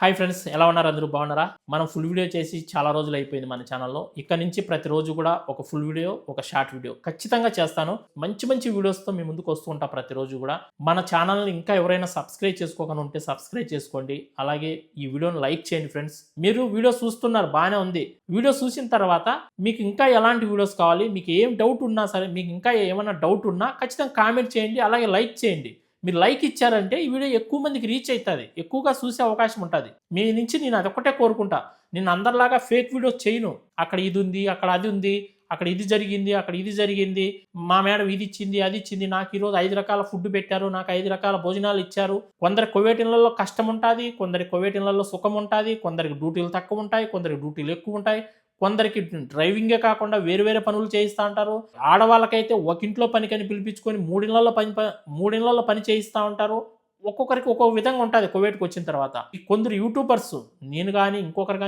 Hi friends, ఎలా ఉన్నారు? అందరూ బాగున్నారా? మనం ఫుల్ వీడియో చేసి చాలా రోజులు అయిపోయింది మన ఛానల్లో. ఇక్కడ నుంచి ప్రతిరోజు కూడా ఒక ఫుల్ వీడియో, ఒక షార్ట్ వీడియో ఖచ్చితంగా చేస్తాను. మంచి మంచి వీడియోస్తో మీ ముందుకు వస్తూ ఉంటా ప్రతిరోజు కూడా. మన ఛానల్ని ఇంకా ఎవరైనా సబ్స్క్రైబ్ చేసుకోకుండా ఉంటే సబ్స్క్రైబ్ చేసుకోండి. అలాగే ఈ వీడియోని లైక్ చేయండి ఫ్రెండ్స్. మీరు వీడియో చూస్తున్నారు, బాగానే ఉంది. వీడియో చూసిన తర్వాత మీకు ఇంకా ఎలాంటి వీడియోస్ కావాలి, మీకు ఏం డౌట్ ఉన్నా సరే, మీకు ఇంకా ఏమైనా డౌట్ ఉన్నా ఖచ్చితంగా కామెంట్ చేయండి, అలాగే లైక్ చేయండి. మీరు లైక్ ఇచ్చారంటే ఈ వీడియో ఎక్కువ మందికి రీచ్ అవుతుంది, ఎక్కువగా చూసే అవకాశం ఉంటుంది. మీ నుంచి నేను అదొక్కటే కోరుకుంటా. నేను అందరిలాగా ఫేక్ వీడియోస్ చేయను. అక్కడ ఇది ఉంది, అక్కడ అది ఉంది, అక్కడ ఇది జరిగింది, అక్కడ ఇది జరిగింది, మా మేడం ఇది ఇచ్చింది, అది ఇచ్చింది, నాకు ఈరోజు 5 రకాల ఫుడ్ పెట్టారు, నాకు 5 రకాల భోజనాలు ఇచ్చారు. కొందరి కొవ్వేటిళ్లలో కష్టం ఉంటుంది, కొందరి కొవ్వేటిళ్లలో సుఖం ఉంటుంది, కొందరికి డ్యూటీలు తక్కువ ఉంటాయి, కొందరికి డ్యూటీలు ఎక్కువ ఉంటాయి, కొందరికి డ్రైవింగే కాకుండా వేరు వేరే పనులు చేయిస్తూ ఉంటారు. ఆడవాళ్ళకైతే ఒక ఇంట్లో పనికని పిలిపించుకొని మూడిళ్లలో పని చేయిస్తూ ఉంటారు. ఒక్కొక్కరికి ఒక్కొక్క విధంగా ఉంటుంది కువైట్కి వచ్చిన తర్వాత. ఈ కొందరు యూట్యూబర్స్, నేను కానీ ఇంకొకరు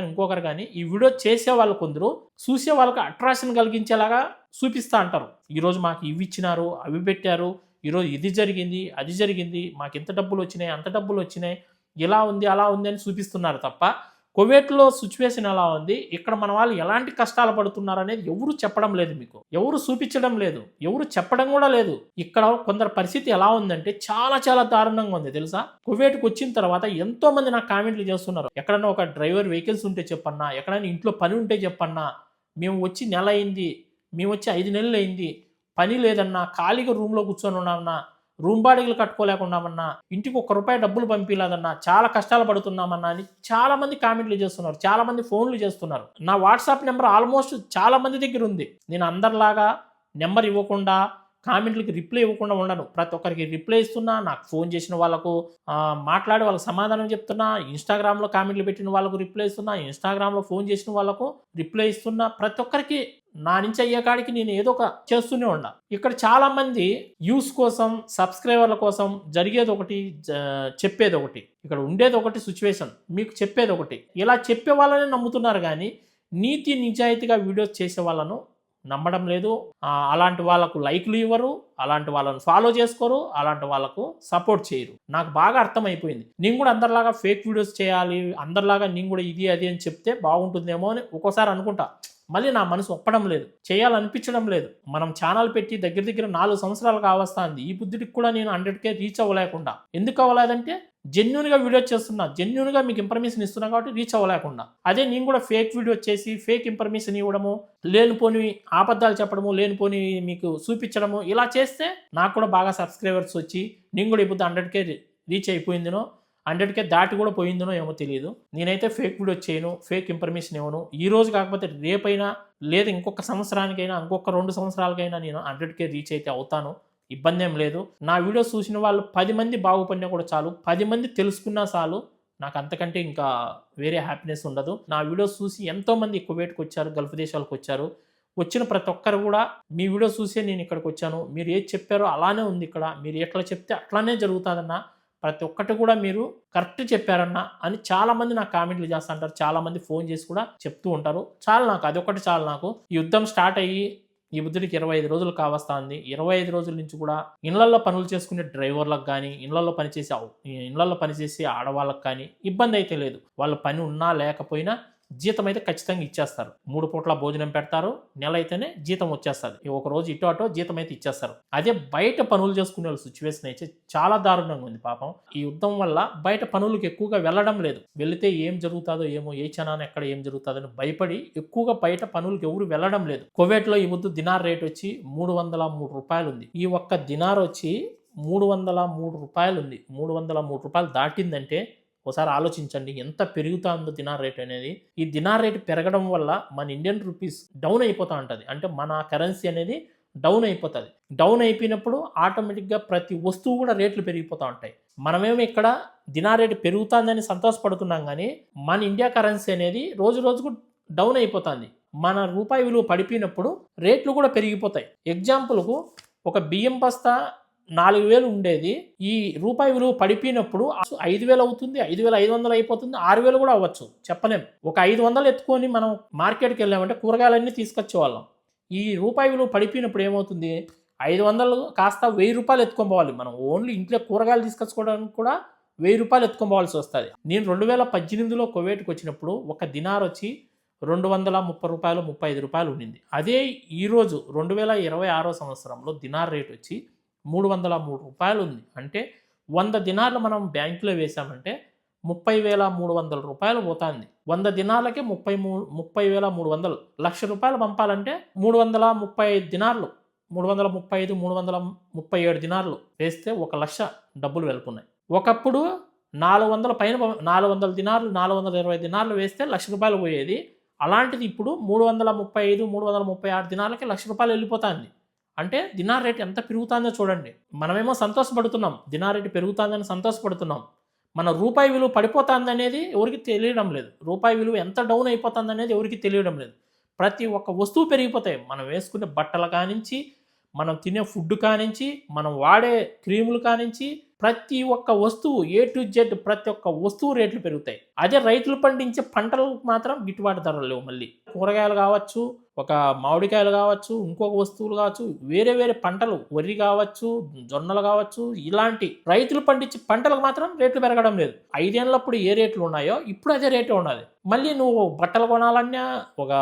కానీ ఈ వీడియో చేసే వాళ్ళు కొందరు చూసే వాళ్ళకి అట్రాక్షన్ కలిగించేలాగా చూపిస్తూ అంటారు. ఈరోజు మాకు ఇవి ఇచ్చినారు, అవి పెట్టారు, ఈరోజు ఇది జరిగింది, అది జరిగింది, మాకు ఇంత డబ్బులు వచ్చినాయి, అంత డబ్బులు వచ్చినాయి, ఇలా ఉంది అలా ఉంది అని చూపిస్తున్నారు తప్ప కువైట్లో సిచ్యువేషన్ ఎలా ఉంది, ఇక్కడ మన వాళ్ళు ఎలాంటి కష్టాలు పడుతున్నారు అనేది ఎవరు చెప్పడం లేదు, మీకు ఎవరు చూపించడం లేదు, ఎవరు చెప్పడం కూడా లేదు. ఇక్కడ కొందరు పరిస్థితి ఎలా ఉందంటే చాలా చాలా దారుణంగా ఉంది తెలుసా. కువైట్కి వచ్చిన తర్వాత ఎంతో మంది నాకు కామెంట్లు చేస్తున్నారు, ఎక్కడన్నా ఒక డ్రైవర్ వెహికల్స్ ఉంటే చెప్పన్నా, ఎక్కడైనా ఇంట్లో పని ఉంటే చెప్పన్నా, మేము వచ్చి నెల అయింది, మేము వచ్చి 5 నెలలు అయింది, పని లేదన్నా, ఖాళీగా రూమ్లో కూర్చొని ఉన్నామన్నా, రూమ్ బాడీలు కట్టుకోలేకున్నామన్నా, ఇంటికి ₹1 డబ్బులు పంపించలేదన్నా, చాలా కష్టాలు పడుతున్నామన్నా అని చాలా మంది కామెంట్లు చేస్తున్నారు, చాలా మంది ఫోన్లు చేస్తున్నారు. నా వాట్సాప్ నెంబర్ ఆల్మోస్ట్ చాలా మంది దగ్గర ఉంది. నేను అందరిలాగా నెంబర్ ఇవ్వకుండా, కామెంట్లకి రిప్లై ఇవ్వకుండా ఉండను. ప్రతి ఒక్కరికి రిప్లై ఇస్తున్నా, నాకు ఫోన్ చేసిన వాళ్ళకు మాట్లాడి వాళ్ళకి సమాధానం చెప్తున్నా, ఇన్స్టాగ్రామ్లో కామెంట్లు పెట్టిన వాళ్ళకు రిప్లై ఇస్తున్నా, ఇన్స్టాగ్రామ్లో ఫోన్ చేసిన వాళ్ళకు రిప్లై ఇస్తున్నా. ప్రతి ఒక్కరికి నా నుంచి అయ్యే కాడికి నేను ఏదో ఒక చేస్తూనే ఉన్నా. ఇక్కడ చాలా మంది వ్యూస్ కోసం, సబ్స్క్రైబర్ల కోసం జరిగేది ఒకటి, చెప్పేది ఒకటి, ఇక్కడ ఉండేది ఒకటి సిచ్యువేషన్, మీకు చెప్పేది ఒకటి. ఇలా చెప్పే వాళ్ళని నమ్ముతున్నారు కానీ నీతి నిజాయితీగా వీడియోస్ చేసే వాళ్ళను నమ్మడం లేదు. అలాంటి వాళ్ళకు లైక్లు ఇవ్వరు, అలాంటి వాళ్ళను ఫాలో చేసుకోరు, అలాంటి వాళ్ళకు సపోర్ట్ చేయరు. నాకు బాగా అర్థమైపోయింది. నేను కూడా అందరిలాగా ఫేక్ వీడియోస్ చేయాలి, అందరిలాగా నేను కూడా ఇది అది అని చెప్తే బాగుంటుందేమో అని ఒక్కోసారి అనుకుంటా. మళ్ళీ నా మనసు ఒప్పడం లేదు, చేయాలనిపించడం లేదు. మనం ఛానల్ పెట్టి దగ్గర దగ్గర 4 సంవత్సరాలు కావస్తుంది. ఈ బుద్ధికి కూడా నేను 100K రీచ్ అవ్వలేకుండా. ఎందుకు అవ్వలేదంటే జెన్యూన్గా వీడియో చేస్తున్నా, జెన్యూన్గా మీకు ఇన్ఫర్మేషన్ ఇస్తున్నా కాబట్టి రీచ్ అవ్వలేకుండా. అదే నేను కూడా ఫేక్ వీడియో చేసి ఫేక్ ఇన్ఫర్మేషన్ ఇవ్వడము, లేనిపోని అబద్ధాలు చెప్పడము, లేనిపోని మీకు చూపించడము, ఇలా చేస్తే నాకు కూడా బాగా సబ్స్క్రైబర్స్ వచ్చి నేను కూడా ఇప్పుడు 100K రీచ్ అయిపోయిందినో, 100K దాటి కూడా పోయిందనో ఏమో తెలియదు. నేనైతే ఫేక్ వీడియో చేయను, ఫేక్ ఇన్ఫర్మేషన్ ఇవ్వను. ఈ రోజు కాకపోతే రేపైనా, లేదా ఇంకొక సంవత్సరానికైనా, ఇంకొక 2 సంవత్సరాలకైనా నేను 100K రీచ్ అయితే అవుతాను, ఇబ్బంది ఏం లేదు. నా వీడియోస్ చూసిన వాళ్ళు 10 మంది బాగుపడినా కూడా చాలు, 10 మంది తెలుసుకున్నా చాలు, నాకు అంతకంటే ఇంకా వేరే హ్యాపీనెస్ ఉండదు. నా వీడియోస్ చూసి ఎంతోమంది కువైట్కి వచ్చారు, గల్ఫ్ దేశాలకు వచ్చారు. వచ్చిన ప్రతి ఒక్కరు కూడా మీ వీడియో చూసే నేను ఇక్కడికి వచ్చాను, మీరు ఏది చెప్పారో అలానే ఉంది ఇక్కడ, మీరు ఎట్లా చెప్తే అట్లానే జరుగుతుందన్న, ప్రతి ఒక్కటి కూడా మీరు కరెక్ట్ చెప్పారన్న అని చాలామంది నాకు కామెంట్లు చేస్తూ ఉంటారు. చాలామంది ఫోన్ చేసి కూడా చెప్తూ ఉంటారు. చాలు నాకు, అదొకటి చాలు నాకు. ఈ యుద్ధం స్టార్ట్ అయ్యి ఈ బుద్ధుడికి 25 రోజులు కావస్తుంది. 25 రోజుల నుంచి కూడా ఇళ్లల్లో పనులు చేసుకునే డ్రైవర్లకు కానీ, ఇళ్లల్లో పనిచేసే ఆడవాళ్ళకి కానీ ఇబ్బంది అయితే లేదు. వాళ్ళ పని ఉన్నా లేకపోయినా జీతం అయితే ఖచ్చితంగా ఇచ్చేస్తారు. 3 పూట్ల భోజనం పెడతారు, నెల అయితేనే జీతం వచ్చేస్తుంది. ఒక రోజు ఇటో అటో జీతం అయితే ఇచ్చేస్తారు. అదే బయట పనులు చేసుకునే వాళ్ళ సిచ్యువేషన్ అయితే చాలా దారుణంగా ఉంది పాపం. ఈ యుద్ధం వల్ల బయట పనులకు ఎక్కువగా వెళ్ళడం లేదు. వెళితే ఏం జరుగుతుందో ఏమో, ఏ క్షణాన ఎక్కడ ఏం జరుగుతుందని భయపడి ఎక్కువగా బయట పనులకు ఎవరు వెళ్ళడం లేదు. కువైట్లో ఈ ముద్దు దినార్ రేట్ వచ్చి $303 ఉంది. ఈ ఒక్క దినార్ వచ్చి $303 ఉంది. $303 దాటిందంటే ఒకసారి ఆలోచించండి ఎంత పెరుగుతుందో దినార్ రేట్ అనేది. ఈ దినార్ రేట్ పెరగడం వల్ల మన ఇండియన్ రూపీస్ డౌన్ అయిపోతూ ఉంటుంది. అంటే మన కరెన్సీ అనేది డౌన్ అయిపోతుంది. డౌన్ అయిపోయినప్పుడు ఆటోమేటిక్గా ప్రతి వస్తువు కూడా రేట్లు పెరిగిపోతూ ఉంటాయి. మనమేమో ఇక్కడ దినార్ రేటు పెరుగుతుందని సంతోషపడుతున్నాం కానీ మన ఇండియా కరెన్సీ అనేది రోజు రోజుకు డౌన్ అయిపోతుంది. మన రూపాయి విలువ పడిపోయినప్పుడు రేట్లు కూడా పెరిగిపోతాయి. ఎగ్జాంపుల్కు ఒక బియ్యం బస్తా 4,000 ఉండేది, ఈ రూపాయి విలువ పడిపోయినప్పుడు 5,000 అవుతుంది, 5,500 అయిపోతుంది, 6,000 కూడా అవ్వచ్చు, చెప్పలేం. ఒక 500 ఎత్తుకొని మనం మార్కెట్కి వెళ్ళామంటే కూరగాయలన్నీ తీసుకొచ్చేవాళ్ళం. ఈ రూపాయి విలువ పడిపోయినప్పుడు ఏమవుతుంది, 500 కాస్త ₹1,000 ఎత్తుకొని పోవాలి మనం. ఓన్లీ ఇంట్లో కూరగాయలు తీసుకొచ్చుకోవడానికి కూడా ₹1000 ఎత్తుకోవాల్సి వస్తుంది. నేను 2018లో కువైట్కి వచ్చినప్పుడు ఒక దినార్ వచ్చి ₹230 ₹35 ఉండింది. అదే ఈరోజు 2026 సంవత్సరంలో దినార్ రేట్ వచ్చి ₹303 ఉంది. అంటే 100 దినార్లు మనం బ్యాంకులో వేసామంటే ₹30,300 పోతుంది. 100 దినార్లకే 30,300 ₹1,00,000 పంపాలంటే 335 దినార్లు 335 337 దినార్లు వేస్తే 1,00,000 డబ్బులు వెళ్తున్నాయి. ఒకప్పుడు 400 పైన 400 దినార్లు 420 దినార్లు వేస్తే ₹1,00,000 పోయేది. అలాంటిది ఇప్పుడు 335 336 దినార్లకి ₹1,00,000 వెళ్ళిపోతుంది. అంటే దినార్ రేట్ ఎంత పెరుగుతుందో చూడండి. మనమేమో సంతోషపడుతున్నాం, దినార్ రేటు పెరుగుతుందని సంతోషపడుతున్నాం. మన రూపాయి విలువ పడిపోతుంది అనేది ఎవరికి తెలియడం లేదు. రూపాయి విలువ ఎంత డౌన్ అయిపోతుంది అనేది ఎవరికి తెలియడం లేదు. ప్రతి ఒక్క వస్తువు పెరిగిపోతాయి. మనం వేసుకునే బట్టల కానించి, మనం తినే ఫుడ్ కానించి, మనం వాడే క్రీములు కానించి, ప్రతి ఒక్క వస్తువు A to Z ప్రతి ఒక్క వస్తువు రేట్లు పెరుగుతాయి. అదే రైతులు పండించే పంటలకు మాత్రం గిట్టుబాటు ధరలు లేవు. మళ్ళీ కూరగాయలు కావచ్చు, ఒక మామిడికాయలు కావచ్చు, ఇంకొక వస్తువులు కావచ్చు, వేరే వేరే పంటలు వరి కావచ్చు, జొన్నలు కావచ్చు, ఇలాంటి రైతులు పండించే పంటలకు మాత్రం రేట్లు పెరగడం లేదు. 5 ఏళ్ళప్పుడు ఏ రేట్లు ఉన్నాయో ఇప్పుడు అదే రేటే ఉన్నది. మళ్ళీ నువ్వు బట్టలు కొనాలన్నా, ఒక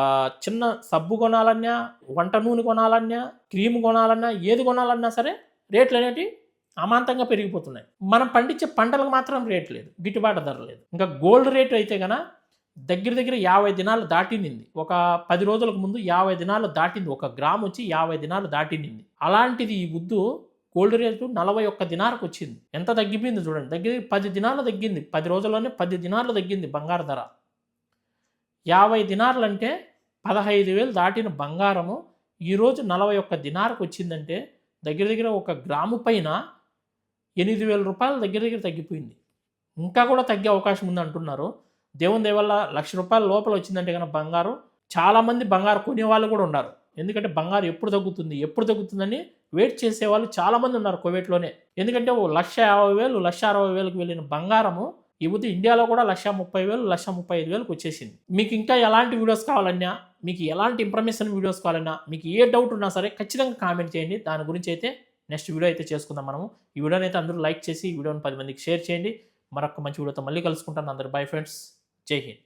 చిన్న సబ్బు కొనాలన్నా, వంట నూనె కొనాలన్నా, క్రీమ్ కొనాలన్నా, ఏది కొనాలన్నా సరే రేట్లు అనేటివి అమాంతంగా పెరిగిపోతున్నాయి. మనం పండించే పంటలకు మాత్రం రేట్ లేదు, గిట్టుబాటు ధర లేదు. ఇంకా గోల్డ్ రేటు అయితే కనుక దగ్గర 50 దినాలు దాటింది. ఒక 10 రోజులకు ముందు 50 దినాలు దాటింది. ఒక గ్రామ్ వచ్చి 50 దినాలు దాటింది. అలాంటిది ఈ ముద్దు గోల్డ్ రేటు 41 దినాలకు వచ్చింది. ఎంత తగ్గిపోయింది చూడండి. దగ్గర 10 దినాలు తగ్గింది. 10 రోజుల్లోనే 10 దినాలు తగ్గింది బంగారు ధర. 50 దినార్లు అంటే 15,000 దాటిన బంగారము ఈరోజు 41 దినారకు వచ్చిందంటే దగ్గర ఒక గ్రాము పైన ₹8,000 దగ్గర తగ్గిపోయింది. ఇంకా కూడా తగ్గే అవకాశం ఉంది అంటున్నారు. దేవుని దయ వల్ల ₹1,00,000 లోపల వచ్చిందంటే కనుక బంగారం, చాలామంది బంగారు కొనేవాళ్ళు కూడా ఉన్నారు. ఎందుకంటే బంగారు ఎప్పుడు తగ్గుతుందని వెయిట్ చేసేవాళ్ళు చాలామంది ఉన్నారు కువైట్లోనే. ఎందుకంటే 1,50,000 1,60,000కి వెళ్ళిన బంగారము ఈ మధ్య ఇండియాలో కూడా 1,30,000 1,35,000కి వచ్చేసింది. మీకు ఇంకా ఎలాంటి వీడియోస్ కావాలన్నా, మీకు ఎలాంటి ఇన్ఫర్మేషన్ వీడియోస్ కావాలన్నా, మీకు ఏ డౌట్ ఉన్నా సరే ఖచ్చితంగా కామెంట్ చేయండి. దాని గురించి అయితే నెక్స్ట్ వీడియో అయితే చేసుకుందాం మనము. ఈ వీడియోని అయితే అందరూ లైక్ చేసి ఈ వీడియోని 10 మందికి షేర్ చేయండి. మరొక మంచి వీడియోతో మళ్ళీ కలుసుకుంటాను. అందరూ బై ఫ్రెండ్స్. జై హింద్.